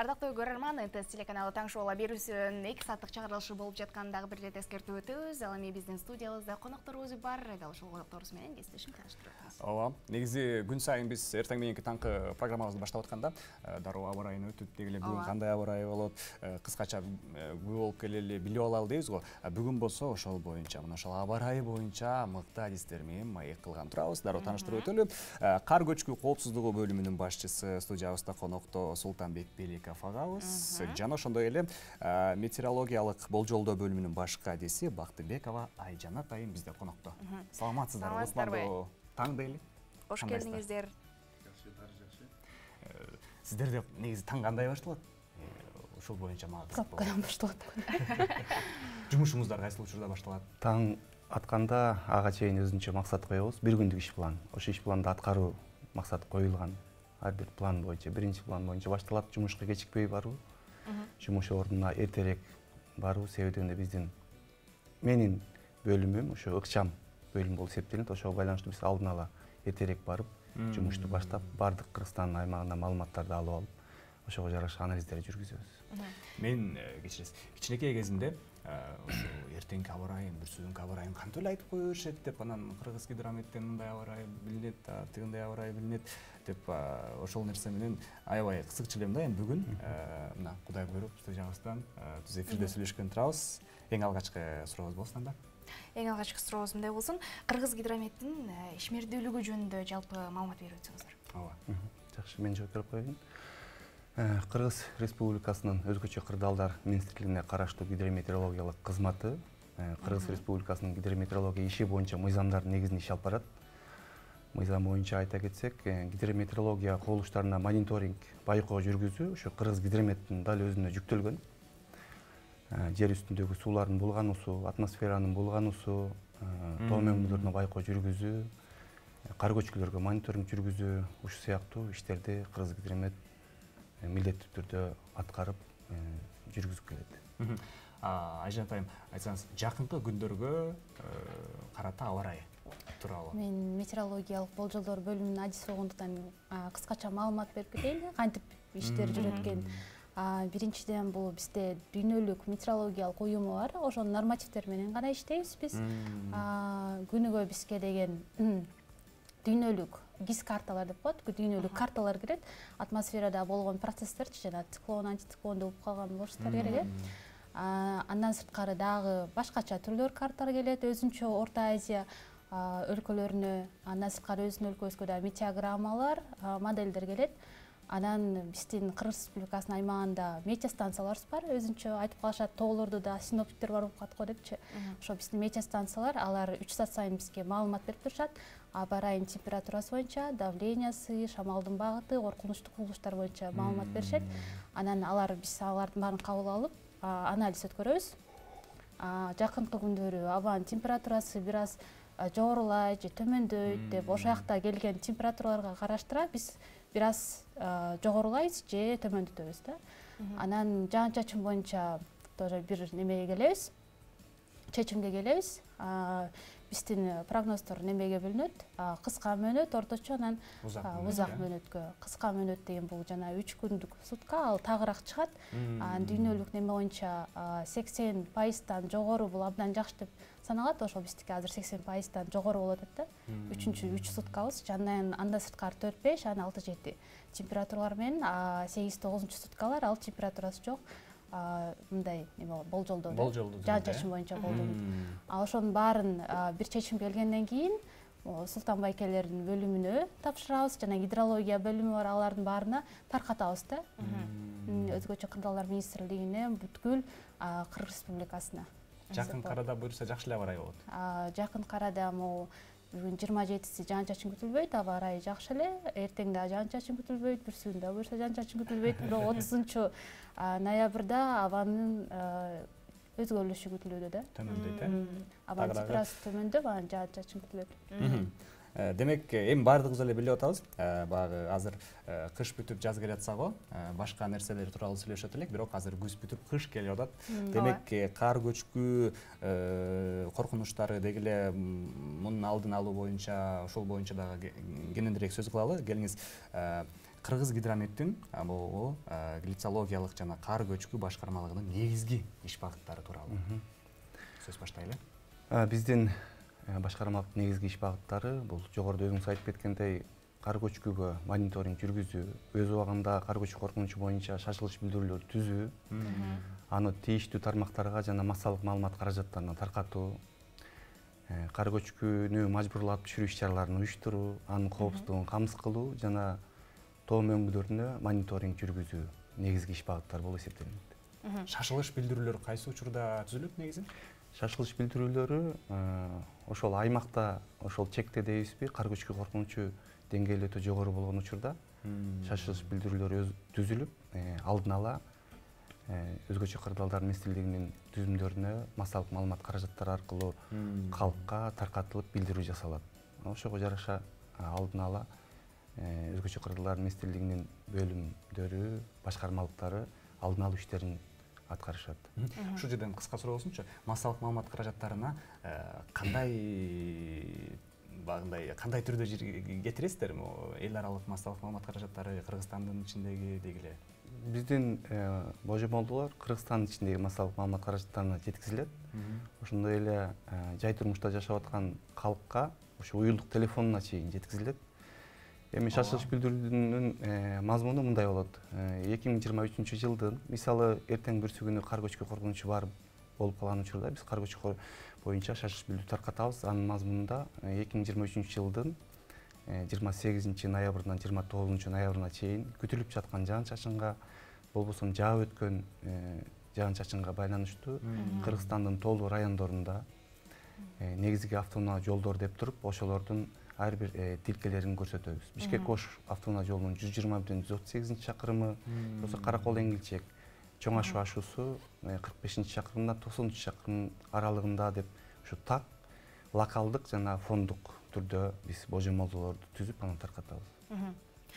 Ардактуу көрөрман, НТС телеканалы таң шоула берүүсүнүн 2 сааттык чыгарылышы болуп жаткандагы бир рет эскертип өтөбүз. Ал эми биздин студиябызда конокторубуз бар. Дал ошол конокторубуз менен кесиптешим тааныштырып өтөбүз. Ооба. Негизи күн сайын биз эртең мененки таңкы программабызды баштап атканда дароо аба ырайын өтүп дегеле бүгүн кандай аба ырайы болот, кыскача күбө болуп келели билип алалы дейбиз го. Бүгүн болсо ошол боюнча, мына ошол аба ырайы боюнча мыкты адистер менен маек кылган турабыз. Дароо тааныштырып өтөлү. Кар көчкү коопсуздугу бөлүмүнүн башчысы студиябызда конокто Султанбек Беликов агабыз. Жана ошондой эле метеорологиялык болжолдоо бөлүмүнүн башкы адиси Бактыбекова Айжан атайын бизде конокто. Саламатсыздарбы? Кутмандуу таң дейли. Кош келдиңиздер. Сиздерде негизи таң кандай башталат? Ошол боюнча мага капкадан башталат. Жумушуңуздар кайсыл учурда башталат? Таң атканда ага чейин өзүнчө максат коебуз. Бир күндүк иш план. Ошол иш планды аткаруу максат коюлган. Ар бир план боюнча, биринчи план боюнча башталат. Жумушка кечикпей баруу. Жумуш ордуна эртерээк баруу себебинде биздин менин бөлүмүм ошо ыкчам бөлүм болуп эсептелет. Ошого байланыштуу биз алдын ала эртерээк барып, жумушту баштап, бардык Кыргызстандын аймагынан маалыматтарды алып алып, ошого жараша анализдерди жүргүзөбүз. Мен кечиресиз, кичинекей кезимде ошо эртеңки аба ырайын, бүрсүдүнкү аба ырайын кантип эле айтып кое беришет деп, анан Кыргыз гидрометтен мындай аба ырайы билинет, тигиндей аба ырайы билинет деп ошол нерсе менен аябай кызыкчу элем да. Эми бүгүн мына Кудай буйруп студиябыздан биз эфирде сүйлөшкөн турабыз. Эң алгачкы сурообуз болсун анда. Эң алгачкы сурообуз мындай болсун. Кыргыз гидрометтин ишмердүүлүгү жөнүндө жалпы маалымат берип өтсөңүздөр. Ооба. Жакшы, мен жооп берип коеюн. Кыргыз Республикасынын өзгөчө кырдаалдар министрлигине караштуу гидрометеорологиялык кызматы Кыргыз Республикасынын гидрометеорология иши боюнча мыйзамдардын негизинде иш алып барат. Мыйзам боюнча айта кетсек, гидрометеорология курулуштарына мониторинг, байкоо жүргүзүү ошо Кыргыз гидрометтин дал өзүнө жүктөлгөн. Жер үстүндөгү суулардын булгануусу, атмосферанын булгануусу, тоо мөңгүлөрүнө байкоо жүргүзүү, кар көчкүлөргө мониторинг жүргүзүү, ушул сыяктуу иштерди Кыргыз гидромет милдеттүү түрдө аткарып жүргүзүп келет. Айжан атайым, айтсаңыз, жакынкы күндөргө карата аба ырайы тууралуу. Мен метеорологиялык болжолдор бөлүмүнүн адиси болгондуктан кыскача маалымат берип кетейин, кантип иштер жүрөт экен. Биринчиден бул бизде дүйнөлүк метеорологиялык уюму бар. Ошонун нормативдери менен гана иштейбиз биз. Күнүгө бизге деген дүйнөлүк гис карталар деп коет. Дүйнөлүк карталар кирет. Атмосферада болгон процесстерчи, жана циклон, антициклон болуп калган болушуңуздар керек. Андан сырткары дагы башкача түрлөр карталар келет. Өзүнчө Орто Азия өлкөлөрүнө, андан сырткары өзүнүн өлкөбүзгө да метеограммалар, моделдер келет. Анан биздин Кыргыз Республикасынын аймагында метеостанцияларыбыз бар. Өзүнчө айтып калышат, тоолордо да синоптиктер бар болуп калат го депчи. Ошо биздин метеостанциялар, алар 3 саат сайын бизге маалымат берип турушат. Аба ырайынын температурасы боюнча, давлениясы, шамалдын багыты, коркунучтуу кубулуштар боюнча маалымат беришет. Анан биз алардын баарын кабыл алып, анализ өткөрөбүз. Жакынкы күндөрү абанын температурасы бир аз жогорулайт же төмөндөйт деп, ошол жакта келген температураларга караштыра биз бир аз жогорулайбыз же төмөндөтөбүз да. Анан жаан-чачын боюнча тоже бир немеге келебиз, чечимге келебиз. Биздин прогноздор немеге бөлүнөт, кыска мөөнөт, орточо, анан узак мөөнөткө. Кыска мөөнөт деген бул жана 3 күндүк сутка, ал тагыраак чыгат. Дүйнөлүк неме боюнча 80% жогору бул абдан жакшы деп саналат. Ошол биздики азыр 80% жогору болуп атат да. 3 суткабыз, андан сырткары 4-5, анан 6-7 температуралар менен 8-9 суткалар ал температурасы жок. Мындай неме болжолдоо, жаан-чачын боюнча болжолдойт. Ошонун баарын бир чечим келгенден кийин Султан байкелердин бөлүмүнө тапшырабыз, жана гидрология бөлүмү бар, алардын баарына таркатабыз да. Өзгөчө кырдаалдар министрлигине, бүткүл Кыргыз Республикасына. Жакын арада буюрса жакшы эле аба ырайы болот. Жакын арада бүгүн 27-си жаан-чачын күтүлбөйт, аба ырайы жакшы эле. Эртең да жаан-чачын күтүлбөйт, бүрсүндө буюрса жаан-чачын күтүлбөйт. Бирок 30 ноябрда абанын өзгөрүлүшү күтүлүүдө да. Төмөндөйт, Абанын температурасы төмөндөп, анан жаан-чачын күтүлөт. Демек, эми баардыгыбыз эле билип атабыз. Баягы азыр кыш бүтүп жаз келе атса го, башка нерселер тууралуу сүйлөшөт элек, бирок азыр күз бүтүп кыш келип атат. Демек, кар көчкү коркунучтары дегеле мунун алдын алуу боюнча, ошол боюнча дагы кененирээк сөз кылалы. Келиңиз, Кыргыз Гидрометтин бул глицологиялык жана кар көчкү башкармалыгынын негизги иш багыттары тууралуу сөз баштайлы. Биздин башкармалык негизги иш багыттары бул жогоруда өзүңүз айтып кеткендей кар көчкүгө мониторинг жүргүзүү, өз убагында кар көчкү коркунучу боюнча шашылыш билдирүүлөр түзүү, аны тийиштүү тармактарга жана массалык маалымат каражаттарына таркатуу, кар көчкүнү мажбурлап түшүрүү иш-чараларын уюштуруу, анын коопсуздугун камсыз кылуу жана тоо мөңгүлөрүнө мониторинг жүргүзүү негизги иш багыттар болуп эсептелинет. Шашылыш билдирүүлөр кайсы учурда түзүлөт негизи? Шашылыш билдирүүлөрү ошол аймакта ошол чекте дейбизби, кар көчкү коркунучу деңгээли өтө жогору болгон учурда шашылыш билдирүүлөрү түзүлүп, алдын ала өзгөчө кырдаалдар министрлигинин түзүмдөрүнө массалык маалымат каражаттары аркылуу калкка таркатылып билдирүү жасалат. Ошого жараша алдын ала өзгөчө кырдаалдар министрлигинин бөлүмдөрү, башкармалыктары алдын алуу иштерин аткарышат. Ушул жерден кыска суроо болсунчу, массалык маалымат каражаттарына кандай түрдө кетиресиздерби? Эл аралык массалык маалымат каражаттары Кыргызстандын ичиндеги дегиле? Биздин божомолдуулар Кыргызстандын ичиндеги массалык маалымат каражаттарына жеткизилет. Ошондой эле жай турмушта жашап аткан калкка ошо уюлдук телефонуна чейин жеткизилет. Эми шашылыш билдирүүнүн мазмуну мындай болот. 2023-жылдын мисалы эртең бүрсү күнү кар көчкү коркунучу бар болуп калган учурда биз кар көчкү боюнча шашылыш билдирүү таркатабыз. Анын мазмунунда 2023-жылдын 28 ноябрынан 29 ноябрына чейин күтүлүп жаткан жаан-чачынга, болбосо жаап өткөн жаан-чачынга байланыштуу Кыргызстандын тоолуу райондорунда негизги автоунаа жолдор деп туруп, ошолордун ар бир тилкелерин көрсөтөбүз. Бишкек-Ош автоунаа жолунун 121-138 чакырымы, болсо Каракол-Эңилчек Чоң Ашу ашуусу 45 чакырымдан 90 чакырым аралыгында деп ушу так локалдык жана фондук түрдө биз божомолдуулорду түзүп анан таркатабыз.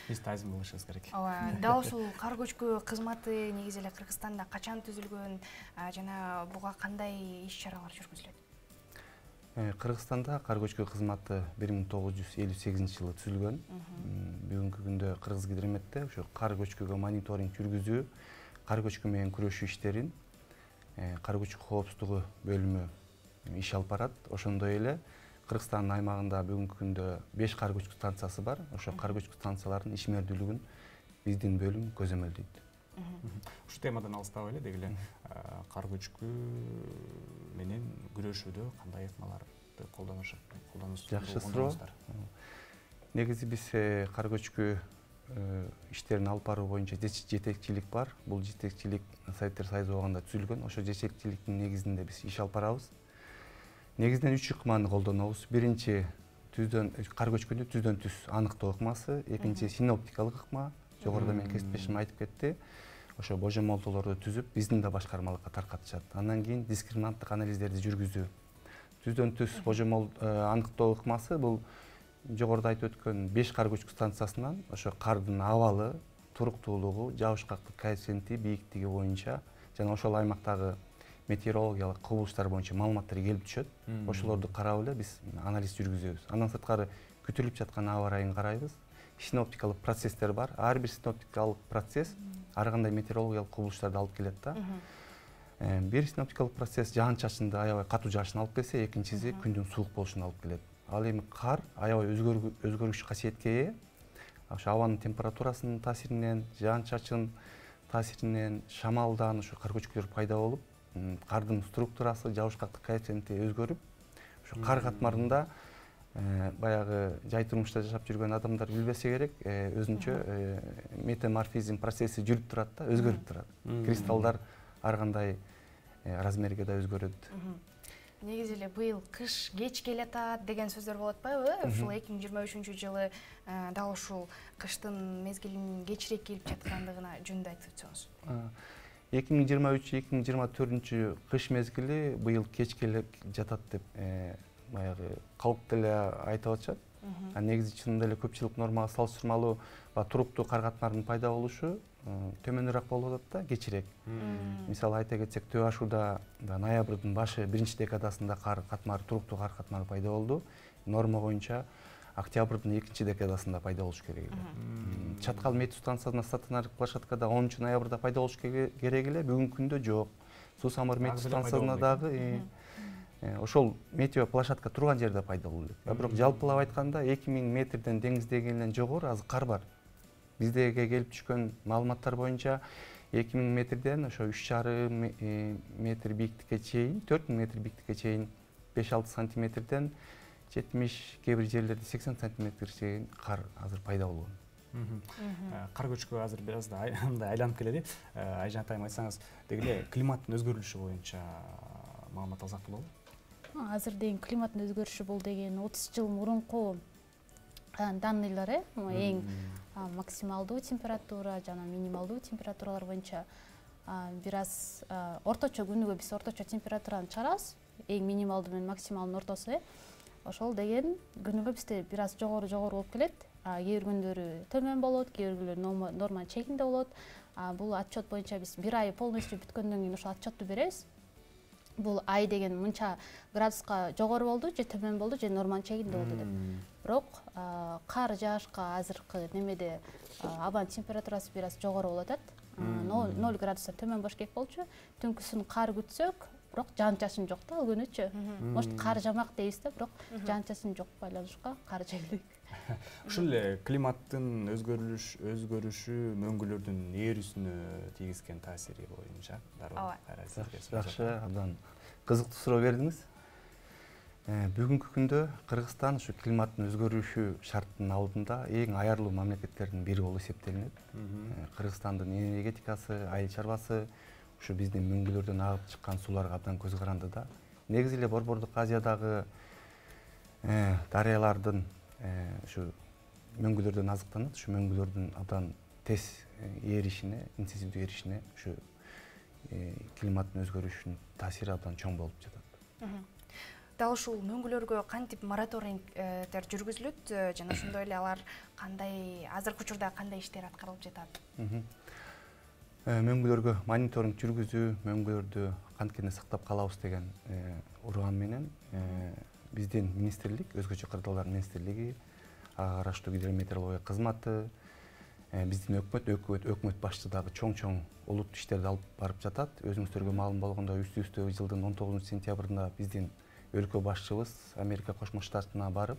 Биз тайзым болушубуз керек. Ооба, дал ушул кар көчкү кызматы негизи эле Кыргызстанда качан түзүлгөн жана буга кандай иш-чаралар жүргүзүлөт? Кыргызстанда кар көчкү кызматы 1958-жылы түзүлгөн. Бүгүнкү күндө Кыргыз Гидрометте ошо кар көчкүгө мониторинг жүргүзүү, кар көчкү менен күрөшүү иштерин кар көчкү коопсуздугу бөлүмү иш алып барат. Ошондой эле Кыргызстандын аймагында бүгүнкү күндө 5 кар көчкү станциясы бар. Ошо кар көчкү станцияларынын ишмердүүлүгүн биздин бөлүм көзөмөлдөйт. Ушу темадан алыстабай эле дегиле кар көчкү менен күрөшүүдө кандай ыкмаларды колдонуусуз? Жакшы суроо. Негизи биз кар көчкү иштерин алып баруу боюнча жетекчилик бар. Бул жетекчилик Советтер Союзу убагында түзүлгөн. Ошо жетекчиликтин негизинде биз иш алып барабыз. Негизинен 3 ыкманы колдонобуз. Биринчи кар көчкүнү түздөн түз аныктоо ыкмасы, экинчи синоптикалык ыкма, жогоруда мен кесиптешим айтып кетти. Ошо божомолдуулорду түзүп, биздин да башкармалыкка таркатышат. Андан кийин дискриминанттык анализдерди жүргүзүү. Түздөн түз божомол аныктоо ыкмасы бул жогоруда айтып өткөн 5 кар көчкү станциясынан ошо кардын абалы, туруктуулугу, жабышкактык коэффициенти, бийиктиги боюнча жана ошол аймактагы метеорологиялык кубулуштар боюнча маалыматтар келип түшөт. Ошолорду карап эле биз анализ жүргүзөбүз. Андан сырткары күтүлүп жаткан аба ырайын карайбыз. Синоптикалык процесстер бар. Ар бир синоптикалык процесс ар кандай метеорологиялык кубулуштарды алып келет да. Бир синоптикалык процесс жаан-чачынды аябай катуу жаашын алып келсе, экинчиси күндүн суук болушун алып келет. Ал эми кар аябай өзгөргүч касиетке ээ. Ошо абанын температурасынын таасиринен, жаан-чачын таасиринен, шамалдан ошо кар көчкүлөр пайда болуп, кардын структурасы, жабышкактык коэффициенти өзгөрүп, ошо кар катмарында баягы жай турмушта жашап жүргөн адамдар билбесе керек, өзүнчө метаморфизм процесси жүрүп турат да, өзгөрүп турат. Кристаллдар ар кандай размерге да өзгөрөт. Негизи эле быйыл кыш кеч келатат деген сөздөр болуп атпайбы? Ушул 2023-жылы дал ушул кыштын мезгилинин кечирээк келип жаткандыгына жөнүндө айтып өтсөңүз. 2023-2024 кыш мезгили быйыл кеч келип жатат деп баягы калк деле айтып атышат. Негизи чынында эле көпчүлүк нормага салыштырмалуу туруктуу кар катмарынын пайда болушу төмөнүрөөк болуп атат да, кечирээк. Мисалы айта кетсек, Төө Ашууда ноябрдын башы 1-декадасында кар катмары, туруктуу кар катмары пайда болду. Норма боюнча октябрдын экинчи декадасында пайда болуш керек эле. Чаткал метео станциясына стационардык площадкада 10 ноябрда пайда болуш керек эле, бүгүнкү күндө жок. Суу самыр метео станциясына дагы ошол метео площадка турган жерде пайда болду элек. Бирок жалпылап айтканда 2000 метрден деңиз деңгээлинен жогору азыр кар бар. Биздерге келип түшкөн маалыматтар боюнча 2000 метрден ошо 3,5 метр бийиктикке чейин, 4000 метр бийиктикке чейин 5-6 сантиметрден 70, кээ бир жерлерде 80 сантиметрге чейин кар азыр пайда болгон. Кар көчкү азыр бир аз да айланып келеди. Айжан атайым, айтсаңыз, деги эле климаттын өзгөрүлүшү боюнча маалымат алсак болобу? Азыр деген климаттын өзгөрүшү бул деген 30 жыл мурунку данныйлар, эң максималдуу температура жана минималдуу температуралар боюнча бир аз орточо күнүгө биз орточо температураны чыгарабыз, эң минималдуу менен максималдын ортосу. Ошол деген күнүгө бизде бир аз жогору болуп келет. Кээ бир күндөрү төмөн болот, кээ бир күндөрү норманын чегинде болот. Бул отчет боюнча биз бир ай полностью бүткөндөн кийин ошол отчетту беребиз. Бул ай деген мынча градуска жогору болду, же төмөн болду, же норманын чегинде болду деп. Бирок кар жаашка азыркы немеде абанын температурасы бир аз жогору болуп атат. 0 градустан төмөн болуш керек болчу. Түнкүсүн кар күтсөк, бирок жаан-чачын жок да ал күнүчү. Может кар жамак дейбиз да, бирок жаан-чачын жок байланышка кар жайлык. Ушул эле климаттын өзгөрүшү мөңгүлөрдүн ээрүүсүнө тийгизген таасири боюнча жакшы, абдан кызыктуу суроо бердиңиз. Бүгүнкү күндө Кыргызстан ушу климаттын өзгөрүшү шарттын алдында эң аярлуу мамлекеттердин бири болуп эсептелинет. Кыргызстандын энергетикасы, айыл чарбасы ушу биздин мөңгүлөрдөн агып чыккан сууларга абдан көз каранды да. Негизи эле Борбордук Азиядагы дарыялардын ушу мөңгүлөрдөн азыктанат. Ушу мөңгүлөрдүн абдан тез ээришине, интенсивдүү ээришине ушу климаттын өзгөрүшүнүн таасири абдан чоң болуп жатат. Дал ушул мөңгүлөргө кантип мониторингдер жүргүзүлөт жана ошондой эле алар кандай азыркы учурда кандай иштер аткарылып жатат? Мөңгүлөргө мониторинг жүргүзүү, мөңгүлөрдү канткенде сактап калабыз деген уруан менен биздин министрлик, өзгөчө кырдаалдар министрлиги, ага караштуу гидрометеорология кызматы, биздин өкмөт башчысы дагы чоң олуттуу иштерди алып барып жатат. Өзүңүздөргө маалым болгондой, үстү жылдын 19 сентябрында биздин өлкө башчыбыз Америка Кошмо Штатына барып,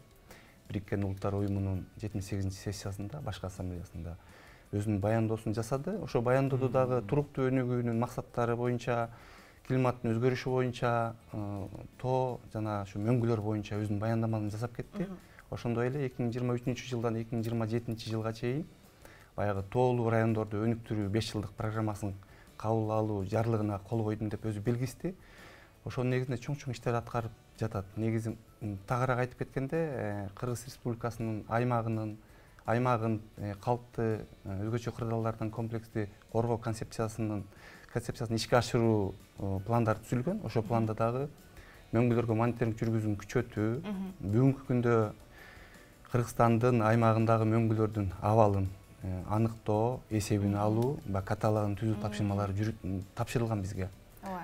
Бириккен Улуттар Уюмунун 78 сессиясында, башкы ассамблеясында өзүнүн баяндоосун жасады. Ошо баяндоодо дагы туруктуу өнүгүүнүн максаттары боюнча, климаттын өзгөрүшү боюнча, тоо жана ушу мөңгүлөр боюнча өзүнүн баяндамасын жасап кетти. Ошондой эле 2023 жылдан 2027 жылга чейин баягы тоолуу райондорду өнүктүрүү 5 жылдык программасын кабыл алуу жарлыгына кол койдум деп өзү белгисти. Ошонун негизинде чоң иштер аткарып жатат. Негизи тагыраак айтып кеткенде, Кыргыз Республикасынын аймагын калкты өзгөчө кырдаалдардан комплекстүү коргоо концепциясын ишке ашыруу пландар түзүлгөн. Ошол планда дагы мөңгүлөргө мониторинг жүргүзүүнү күчөтүү, бүгүнкү күндө Кыргызстандын аймагындагы мөңгүлөрдүн абалын аныктоо, эсебин алуу, каталогун түзүү тапшырмалары тапшырылган бизге.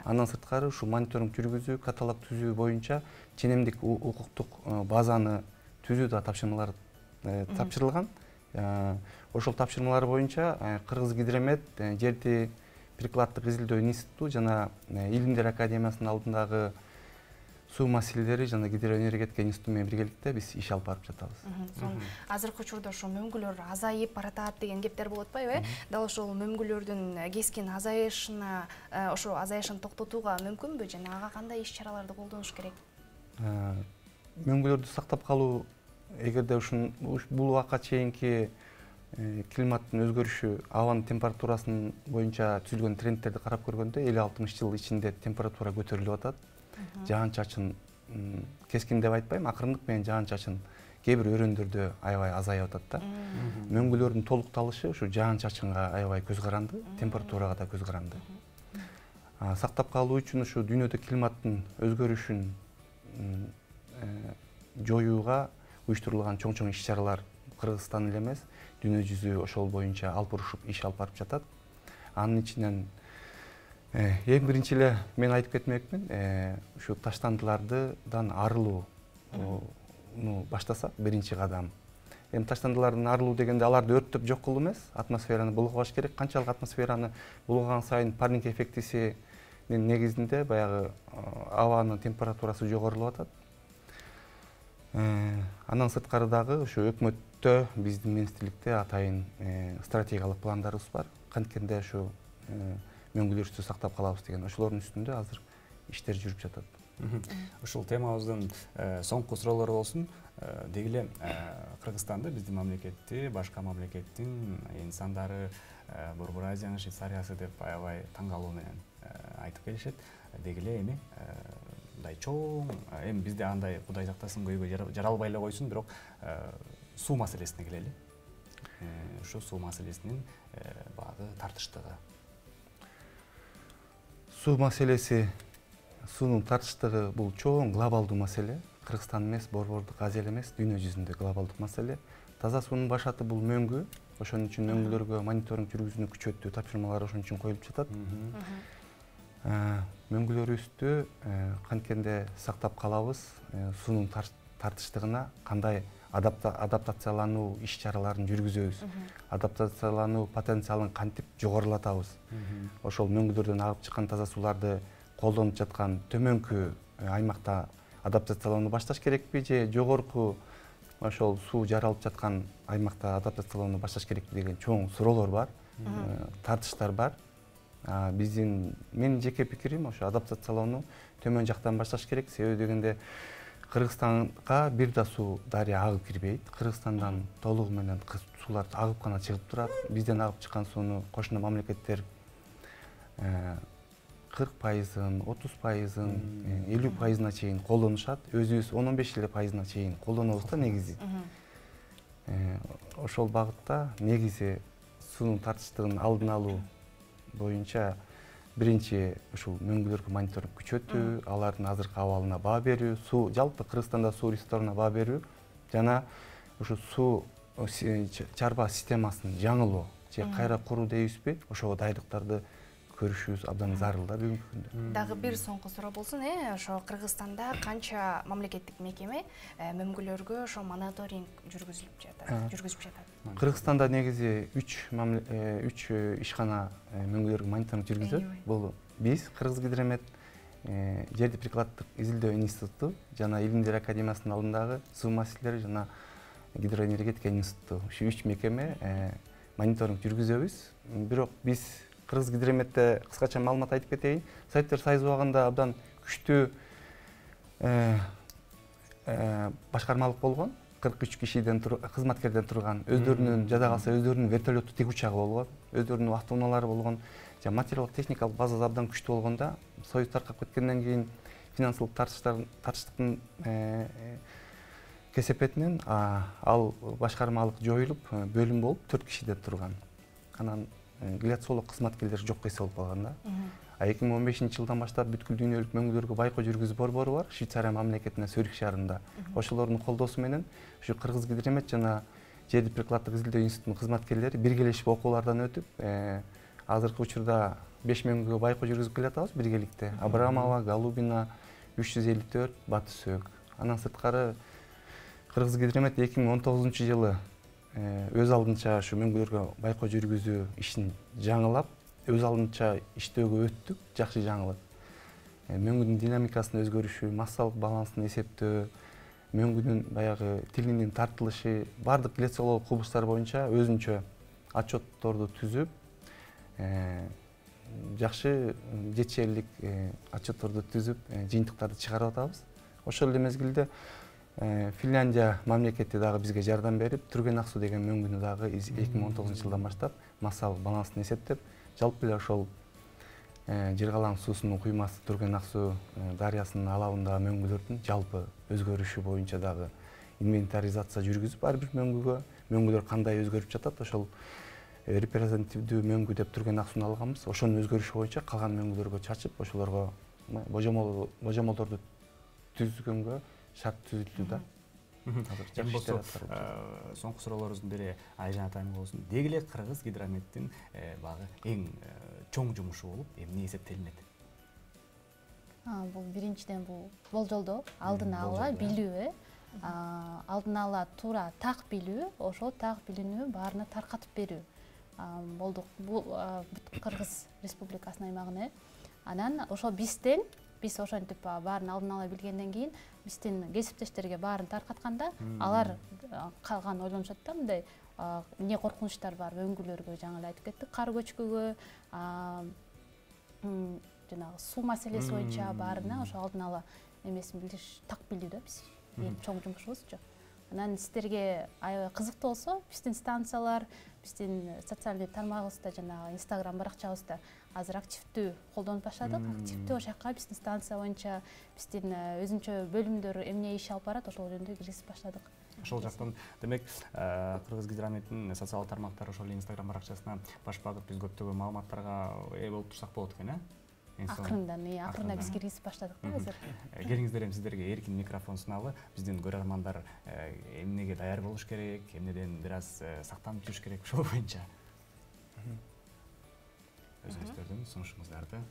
Андан сырткары ушул мониторинг жүргүзүү, каталог түзүү боюнча ченемдик укуктук базаны түзүү да тапшырмалар тапшырылган. Ошол тапшырмалар боюнча Кыргызгидромет, жерди прикладдык изилдөө институту жана Илимдер академиясынын алдындагы суу маселелери жана гидроэнергетика институту менен биргеликте биз иш алып барып жатабыз. Азыркы учурда ошо мөңгүлөр азайып баратат деген кептер болуп атпайбы? Дал ошол мөңгүлөрдүн кескин азайышына, ошо азайышын токтотууга мүмкүнбү жана ага кандай иш чараларды колдонуш керек? Мөңгүлөрдү сактап калуу, эгерде бул убакка чейинки климаттын өзгөрүшү, абанын температурасын боюнча түзүлгөн трендтерди карап көргөндө 50-60 жыл ичинде температура көтөрүлүп атат. Жаан-чачын кескин деп айтпайм, акырындык менен жаан-чачын кээ бир өрөөндөрдө аябай азайып атат да. Мөңгүлөрдүн толукталышы ушу жаан-чачынга аябай көз каранды, температурага да көз каранды. Сактап калуу үчүн ушу дүйнөдө климаттын өзгөрүшүн жоюуга уюштурулган чоң иш-чаралар Кыргызстан эле эмес, дүйнө жүзү ошол боюнча алып урушуп иш алып барып жатат. Анын ичинен эң биринчи эле мен айтып кетмекмин, ушу таштандылардан арылуу, баштасак биринчи кадам. Эми таштандылардан арылуу дегенде аларды өрттөп жок кылуу эмес, атмосфераны булгабаш керек. Канчалык атмосфераны булгаган сайын парник эффектисинин негизинде баягы абанын температурасы жогорулуп атат. Андан сырткары дагы ошо өкмөттө биздин министрликте атайын стратегиялык пландарыбыз бар. Канткенде ошо мөңгүлөрүбүздү сактап калабыз деген ошолордун үстүндө азыр иштер жүрүп жатат. Ушул темабыздын соңку суроолору болсун. Деги эле Кыргызстанды, биздин мамлекетти, башка мамлекеттин инсандары Борбор Азиянын Швейцариясы деп аябай таң калуу менен айтып келишет. Деги эле эми мындай чоң, эми бизде андай Кудай сактасын көйгөй жаралбай эле койсун, бирок суу маселесине келели. Ушу суу маселесинин багы тартыштыгы. Суу маселеси, суунун тартыштыгы бул чоң глобалдуу маселе. Кыргызстан эмес, Борбордук Азия эмес, дүйнө жүзүндө глобалдык маселе. Таза суунун башаты бул мөңгү. Ошон үчүн мөңгүлөргө мониторинг жүргүзүүнү күчөттүү тапшырмалар ошон үчүн коюлуп жатат. Мөңгүлөрүбүздү канткенде сактап калабыз, суунун тартыштыгына кандай адаптациялануу иш-чараларын жүргүзөбүз. Адаптациялануу потенциалын кантип жогорулатабыз. Ошол мөңгүлөрдөн агып чыккан таза сууларды колдонуп жаткан төмөнкү аймакта адаптацияланууну башташ керекпи же жогорку ошол суу жаралып жаткан аймакта адаптацияланууну башташ керекпи деген чоң суроолор бар, тартыштар бар. Менин жеке пикирим ошо адаптациялоону төмөн жактан башташ керек. Себеби дегенде Кыргызстанга бир да суу дарыя агып кирбейт. Кыргызстандан толугу менен суулар агып гана чыгып турат. Бизден агып чыккан сууну кошуна мамлекеттер 40%, 30%, 50%-на чейин колдонушат. Өзүбүз 10-15% чейин колдонобуз да негизи. Ошол багытта негизи суунун тартыштыгын алдын алуу боюнча биринчи ушул мөңгүлөргө мониторинг күчөтүү, алардын азыркы абалына баа берүү, суу жалпы Кыргызстанда суу ресурстарына баа берүү жана ушу суу чарба системасын жаңылоо же кайра куруу дейбизби, ошого дайрыктарды көрүшүбүз абдан зарыл да бүгүнкү күндө. Дагы бир соңку суроо болсун, ошо Кыргызстанда канча мамлекеттик мекеме мөңгүлөргө ошо мониторинг жүргүзүп жатат? Кыргызстанда негизи 3 ишкана мөңгүлөргө мониторинг жүргүзөт. Бул биз Кыргызгидромет, жерди прикладдык изилдөө институту жана Илимдер академиясынын алдындагы суу маселелери жана гидроэнергетика институту. Ушу 3 мекеме мониторинг жүргүзөбүз. Бирок биз Кыргызгидрометте кыскача маалымат айтып кетейин. Сайттер сайыз убагында абдан күчтүү башкармалык болгон. 43 кишиден кызматкерден турган, өздөрүнүн жада калса өздөрүнүн вертолетту тик учагы болгон, өздөрүнүн автоунаалары болгон, жана материалдык техникалык базасы абдан күчтүү болгондо, Союз таркап кеткенден кийин финансылык тартыштыктын кесепетинен ал башкармалык жоюлуп, бөлүм болуп 4 кишиден турган. Анан гиляциолог кызматкерлер жок эсе болуп калган да. 2015-жылдан баштап бүткүл дүйнөлүк мөңгүлөргө байкоо жүргүзүү борбору бар, Швейцария мамлекетинин Цюрих шаарында. Ошолордун колдоосу менен ушу Кыргызгидромет жана жерди прикладдык изилдөө институтунун кызматкерлери биргелешип окуулардан өтүп, азыркы учурда 5 мөңгүгө байкоо жүргүзүп келатабыз биргеликте. Абрамова, Голубина, 354, Батыс Өк. Андан сырткары Кыргызгидромет 2019-жылы өз алдынча ушу мөңгүлөргө байкоо жүргүзүү ишин жаңылап, өз алдынча иштөөгө өттүк, жакшы жаңылык. Мөңгүнүн динамикасынын өзгөрүшү, массалык балансын эсептөө, мөңгүнүн баягы тилинин тартылышы, бардык гиляциологиялык кубулуштар боюнча өзүнчө отчетторду түзүп, жакшы жетишерлик отчетторду түзүп, жыйынтыктарды чыгарып атабыз. Ошол эле мезгилде Финляндия мамлекети дагы бизге жардам берип, Түрген Аксу деген мөңгүнү дагы 2019-жылдан баштап массалык балансын эсептеп, жалпы эле ошол Жыргалаң суусунун куймасы Түрген Аксу дарыясынын алабындагы мөңгүлөрдүн жалпы өзгөрүшү боюнча дагы инвентаризация жүргүзүп, ар бир мөңгүлөр кандай өзгөрүп жатат, ошол репрезентативдүү мөңгү деп Түрген Аксуну алганбыз. Ошонун өзгөрүшү боюнча калган мөңгүлөргө чачып, ошолорго божомолдорду түзгөнгө шарт түзүлдү да. Эми болсо соңку суроолорубуздун бири Айжан атайым болсун. Деги эле Кыргызгидрометтин багы эң чоң жумушу болуп, эмне эсептелинет? Бул биринчиден бул болжолдоо, алдын ала билүү. алдын ала туура так билүү, ошол так билүүнү баарына таркатып берүү болду. Бул Кыргыз Республикасынын аймагына. Анан ошол биз ошентип баарын алдын ала билгенден кийин биздин кесиптештерге баарын таркатканда алар калган ойлонушат да, мындай эмне коркунучтар бар, өңгүлөргө жаңы эле айтып кеттик, кар көчкүгө, жанагы суу маселеси боюнча баарына ошо алдын ала эмесин билиш, так билүү да биз эң чоң жумушубузчу. Анан сиздерге аябай кызыктуу болсо, биздин станциялар, биздин социалдык тармагыбызда, жанагы Instagram баракчабызда азыр активдүү колдонуп баштадык. Активдүү ошол жака биздин станция боюнча биздин өзүнчө бөлүмдөр эмне иш алып барат, ошол жөнүндө киргизип баштадык. Ошол жактан демек Кыргызгидрометтин социалдык тармактары ошол Instagram баракчасына баш багып биз көптөгөн маалыматтарга ээ болуп турсак болот экен, Акырында биз киргизип баштадык да азыр. Келиңиздер эми сиздерге эркин микрофон суналып, биздин көрөрмандар эмнеге даяр болуш керек, эмнеден бир аз сактанып жүрүш керек, ошол боюнча өзүңүздөрдүн сунушуңуздарды.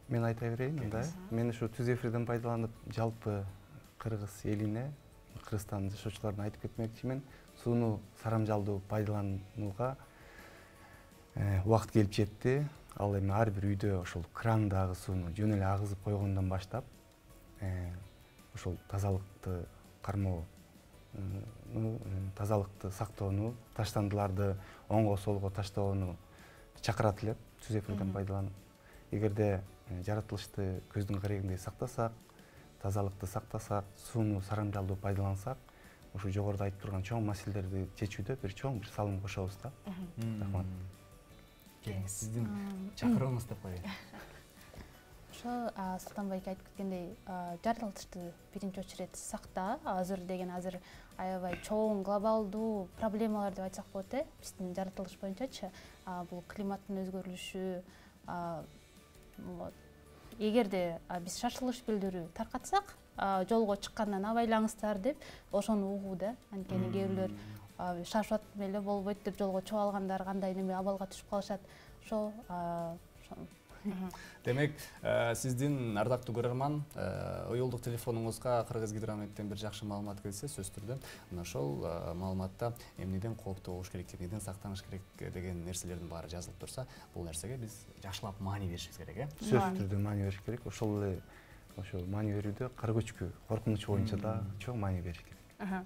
Мен айта берейин анда. Мен ушу түз эфирден пайдаланып, жалпы Кыргыз элине, Кыргызстан жашоочуларына айтып кетмекчимин. Сууну сарамжалдуу пайдаланууга убакыт келип жетти. Ал эми ар бир үйдө ошол крандагы сууну жөн эле агызып койгондон баштап, ошол тазалыкты кармоо, тазалыкты сактоону, таштандыларды оңго солго таштоону чакырат элем түз эфирден пайдаланып. Эгерде жаратылышты көздүн карегиндей сактасак, тазалыкты сактасак, сууну сарамжалдуу пайдалансак, ушу жогоруда айтып турган чоң маселелерди чечүүдө бир чоң бир салым кошобуз да. Рахмат. Сиздин чакырууңуз деп коеюн. Ошо Султан байке айтып кеткендей, жаратылышты биринчи очередь сакта. Азыр аябай чоң глобалдуу проблемалар деп айтсак болот, биздин жаратылыш боюнчачы. Бул климаттын өзгөрүлүшү, эгерде биз шашылыш билдирүү таркатсак, жолго чыккандан абайлаңыздар деп ошону угуу да. Анткени кээ бирлер шашып атып эле болбойт деп жолго чыгып алгандар кандай неме абалга түшүп калышат. Ошо Демек, сиздин ардактуу көрөрман, уюлдук телефонуңузга Кыргызгидрометтен бир жакшы маалымат келсе, сөзсүз түрдө ошол маалыматта эмнеден кооптуу болуш керек, эмнеден сактаныш керек деген нерселердин баары жазылып турса, бул нерсеге биз жакшылап маани беришибиз керек, Сөзсүз түрдө маани бериш керек. Ошол эле ошо маани берүүдө кар көчкү коркунучу боюнча да чоң маани бериш керек.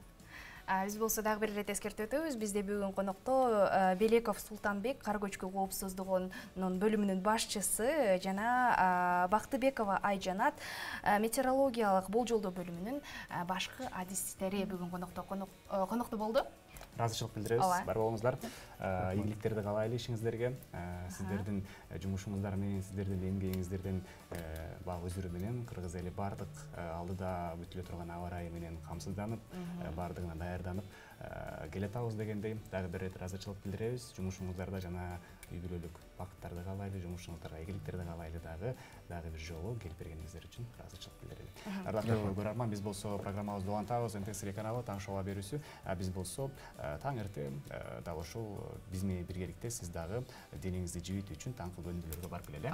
Биз болсо дагы бир ирет эскертип өтөбүз. Бизде бүгүн конокто Белеков Султанбек, кар көчкү коопсуздугунун бөлүмүнүн башчысы жана Бактыбекова Айжанат, метеорологиялык болжолдоо бөлүмүнүн башкы адистери бүгүн конокто болду. Ыраазычылык билдиребиз. Бар болуңуздар. Ийгиликтерди каалайлы ишиңиздерге. Сиздердин жумушуңуздар менен, сиздердин эмгегиңиздерден бак өзүрү менен Кыргыз эли бардык алдыда бүтүлө турган аба ырайы менен камсызданып, бардыгына даярданып келатабыз дегендей дагы бир ирет ыраазычылык билдиребиз. Жумушуңуздарда жана үй бүлөлүк бакыттарды каалайлы, жумушуңуздарга ийгиликтерди каалайлы дагы бир жолу келип бергениңиздер үчүн ыраазычылык билдирели. Ардактуу көрөрман, биз болсо программабызды улантабыз, НТС каналы Таң шоуга берүүсү. Биз болсо таң эртең дал ушул биз менен биргеликте сиз дагы денеңизди жибитүү үчүн таңкы бөлүмдөргө барып келели.